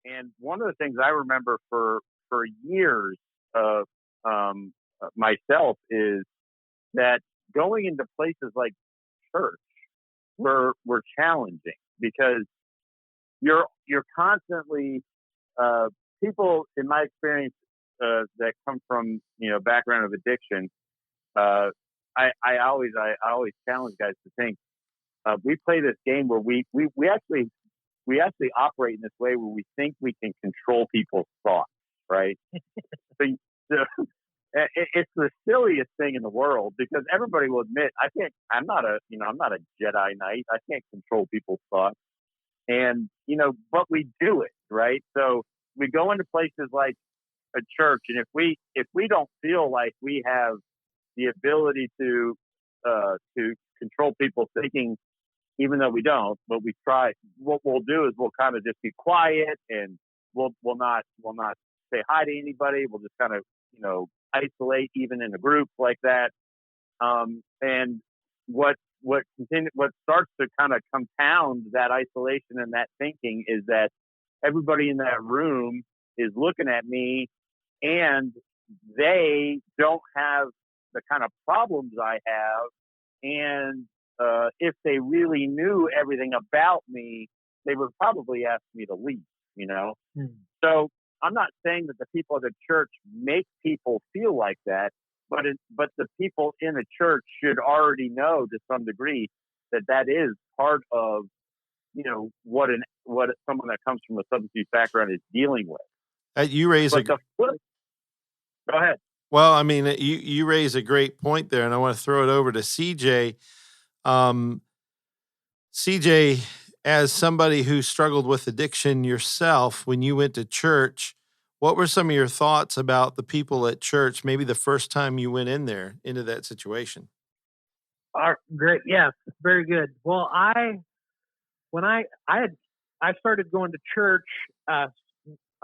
And one of the things I remember for years of myself is that going into places like church were challenging because you're constantly people in my experience that come from background of addiction. I always challenge guys to think we play this game where we actually operate in this way where we think we can control people's thoughts, right? so, so it's the silliest thing in the world because everybody will admit I'm not a Jedi Knight. I can't control people's thoughts. And, but we do it, right? So we go into places like a church, and if we don't feel like we have the ability to control people's thinking, even though we don't, but we try, what we'll do is we'll kind of just be quiet and we'll not say hi to anybody. We'll just kind of, isolate even in a group like that. And what starts to kind of compound that isolation and that thinking is that everybody in that room is looking at me and they don't have the kind of problems I have. And if they really knew everything about me, they would probably ask me to leave, So I'm not saying that the people at the church make people feel like that, but the people in the church should already know to some degree that is part of, what someone that comes from a substance use background is dealing with. You raise Go ahead. Well, I mean, you raise a great point there, and I want to throw it over to CJ. CJ, as somebody who struggled with addiction yourself, when you went to church, what were some of your thoughts about the people at church, maybe the first time you went in there into that situation? Great. Yeah, very good. Well, when I started going to church, a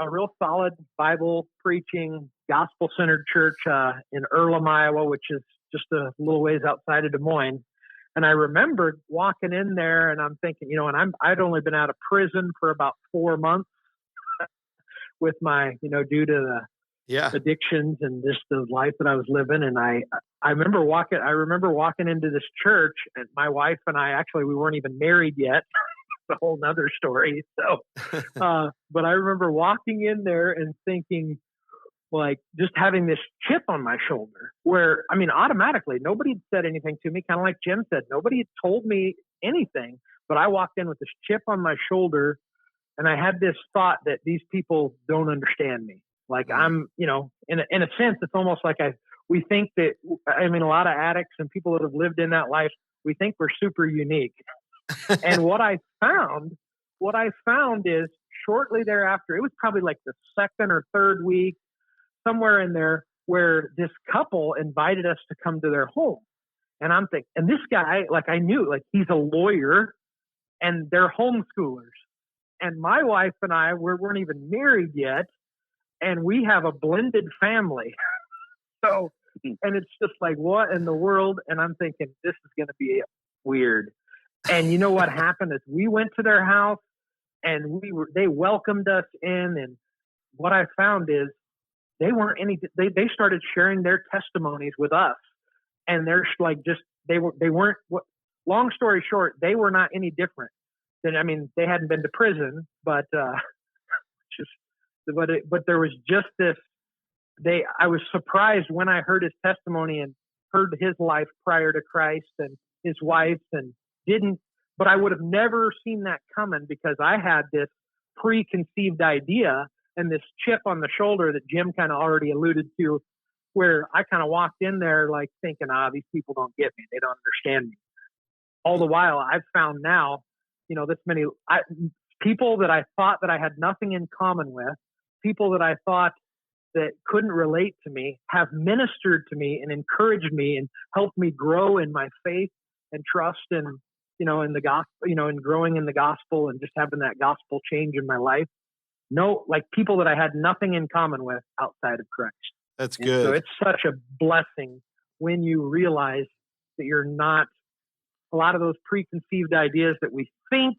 real solid Bible preaching, gospel centered church in Earlham, Iowa, which is just a little ways outside of Des Moines. And I remembered walking in there and I'm thinking, I'd only been out of prison for about 4 months with my, due to the addictions and just the life that I was living. And I remember walking into this church, and my wife and I, actually, we weren't even married yet. It's a whole nother story. So, but I remember walking in there and thinking, like, just having this chip on my shoulder where, automatically nobody had said anything to me. Kind of like Jim said, nobody had told me anything, but I walked in with this chip on my shoulder and I had this thought that these people don't understand me. Like I'm, in a sense, it's almost like we think that, a lot of addicts and people that have lived in that life, we think we're super unique. And what I found is shortly thereafter, it was probably like the second or third week, somewhere in there, where this couple invited us to come to their home. And I'm thinking, and this guy, like I knew, like he's a lawyer and they're homeschoolers. And my wife and I, weren't even married yet. And we have a blended family. So, and it's just like, what in the world? And I'm thinking, this is going to be weird. And you know what happened is we went to their house and they welcomed us in. And what I found is they started sharing their testimonies with us. And they're like, they weren't, long story short, they were not any different than, they hadn't been to prison, but there was just this, I was surprised when I heard his testimony and heard his life prior to Christ and his wife's but I would have never seen that coming because I had this preconceived idea and this chip on the shoulder that Jim kind of already alluded to, where I kind of walked in there like thinking, these people don't get me. They don't understand me. All the while I've found now, this many people that I thought that I had nothing in common with, people that I thought that couldn't relate to me, have ministered to me and encouraged me and helped me grow in my faith and trust and, in the gospel, and growing in the gospel and just having that gospel change in my life. No, like people that I had nothing in common with outside of Christ. That's good. So it's such a blessing when you realize that you're not, a lot of those preconceived ideas that we think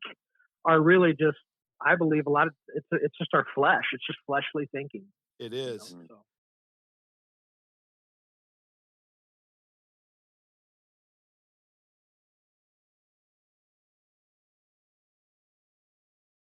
are really just I believe a lot of it's just our flesh. It's just fleshly thinking. It is. So,